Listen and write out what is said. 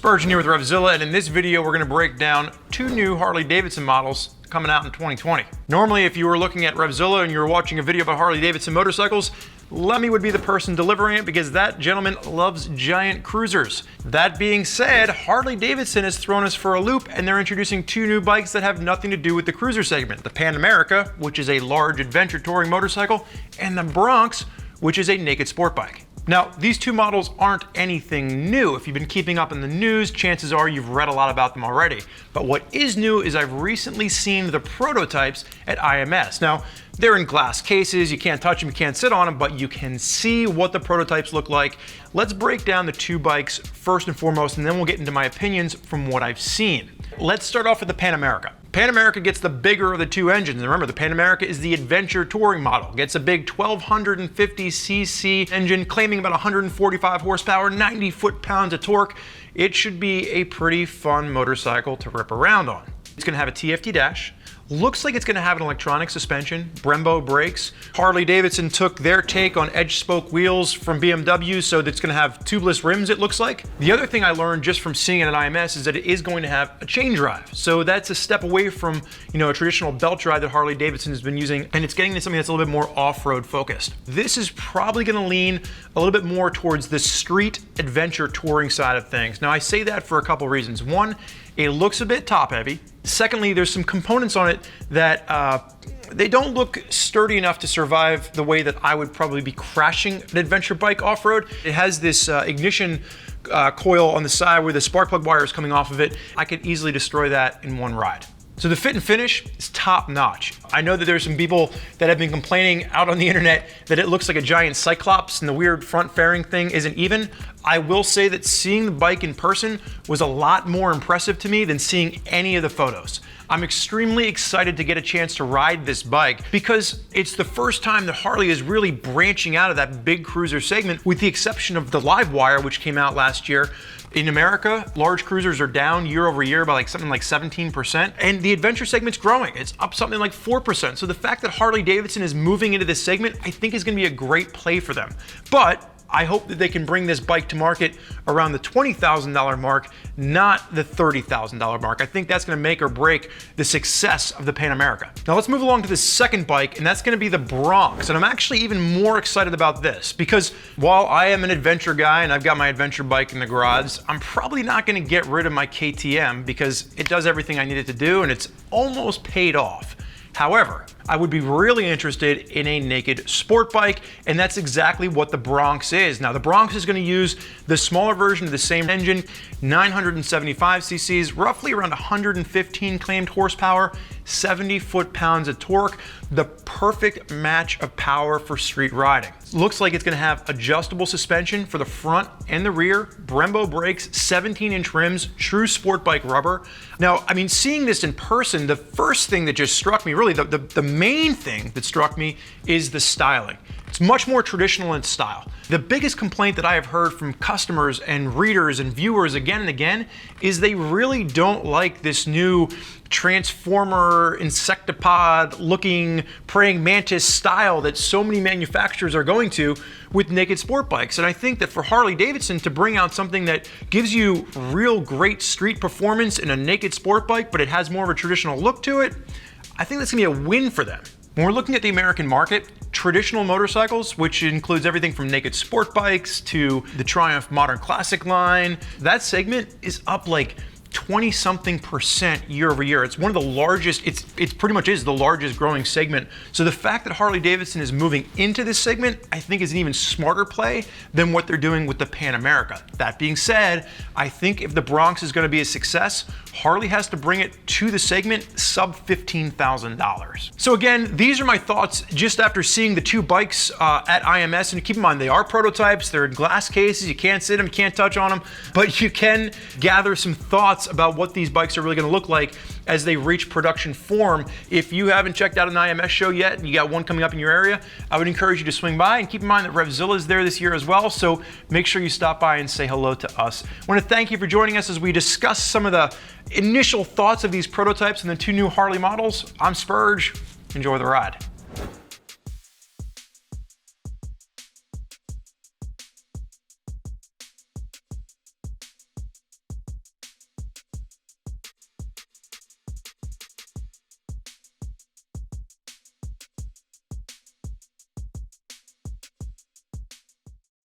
Spurgeon here with RevZilla, and in this video we're going to break down two new Harley-Davidson models coming out in 2020. Normally, if you were looking at RevZilla and you were watching a video about Harley-Davidson motorcycles, Lemmy would be the person delivering it because that gentleman loves giant cruisers. That being said, Harley-Davidson has thrown us for a loop and they're introducing two new bikes that have nothing to do with the cruiser segment. The Pan America, which is a large adventure touring motorcycle, and the Bronx, which is a naked sport bike. Now, these two models aren't anything new. If you've been keeping up in the news, chances are you've read a lot about them already. But what is new is I've recently seen the prototypes at IMS. Now, they're in glass cases, you can't touch them, you can't sit on them, but you can see what the prototypes look like. Let's break down the two bikes first and foremost, and then we'll get into my opinions from what I've seen. Let's start off with the Pan America. Pan America gets the bigger of the two engines. And remember, the Pan America is the adventure touring model. Gets a big 1250cc engine, claiming about 145 horsepower, 90 foot-pounds of torque. It should be a pretty fun motorcycle to rip around on. It's gonna have a TFT dash. Looks like it's going to have an electronic suspension, Brembo brakes. Harley-Davidson took their take on edge spoke wheels from BMW, so it's going to have tubeless rims, it looks like. The other thing I learned just from seeing it at IMS is that it is going to have a chain drive. So that's a step away from, a traditional belt drive that Harley-Davidson has been using, and it's getting to something that's a little bit more off-road focused. This is probably going to lean a little bit more towards the street adventure touring side of things. Now, I say that for a couple reasons. One, it looks a bit top heavy. Secondly, there's some components on it that they don't look sturdy enough to survive the way that I would probably be crashing an adventure bike off-road. It has this ignition coil on the side where the spark plug wire is coming off of it. I could easily destroy that in one ride. So the fit and finish is top notch. I know that there's some people that have been complaining out on the internet that it looks like a giant Cyclops and the weird front fairing thing isn't even. I will say that seeing the bike in person was a lot more impressive to me than seeing any of the photos. I'm extremely excited to get a chance to ride this bike because it's the first time that Harley is really branching out of that big cruiser segment, with the exception of the Live Wire, which came out last year. In America, large cruisers are down year over year by something like 17%, and the adventure segment's growing. It's up something like 4%. So the fact that Harley-Davidson is moving into this segment, I think is gonna be a great play for them. But I hope that they can bring this bike to market around the $20,000 mark, not the $30,000 mark. I think that's gonna make or break the success of the Pan America. Now let's move along to the second bike, and that's gonna be the Bronx. And I'm actually even more excited about this because while I am an adventure guy and I've got my adventure bike in the garage, I'm probably not gonna get rid of my KTM because it does everything I need it to do and it's almost paid off. However, I would be really interested in a naked sport bike, and that's exactly what the Bronx is. Now, the Bronx is going to use the smaller version of the same engine, 975 cc's, roughly around 115 claimed horsepower, 70 foot-pounds of torque, the perfect match of power for street riding. Looks like it's going to have adjustable suspension for the front and the rear, Brembo brakes, 17-inch rims, true sport bike rubber. Now, I mean, seeing this in person, the first thing that just struck me, really the main thing that struck me is the styling. It's much more traditional in style. The biggest complaint that I have heard from customers and readers and viewers again and again is they really don't like this new transformer insectopod looking praying mantis style that so many manufacturers are going to with naked sport bikes. And I think that for Harley-Davidson to bring out something that gives you real great street performance in a naked sport bike, but it has more of a traditional look to it, I think that's gonna be a win for them. When we're looking at the American market, traditional motorcycles, which includes everything from naked sport bikes to the Triumph Modern Classic line, that segment is up like 20-something% year over year. It's one of the largest, it pretty much is the largest growing segment. So the fact that Harley-Davidson is moving into this segment, I think is an even smarter play than what they're doing with the Pan America. That being said, I think if the Bronx is gonna be a success, Harley has to bring it to the segment sub $15,000. So again, these are my thoughts just after seeing the two bikes at IMS. And keep in mind, they are prototypes, they're in glass cases, you can't sit them, you can't touch on them, but you can gather some thoughts about what these bikes are really gonna look like as they reach production form. If you haven't checked out an IMS show yet and you got one coming up in your area, I would encourage you to swing by, and keep in mind that RevZilla is there this year as well, so make sure you stop by and say hello to us. I wanna thank you for joining us as we discuss some of the initial thoughts of these prototypes and the two new Harley models. I'm Spurge. Enjoy the ride.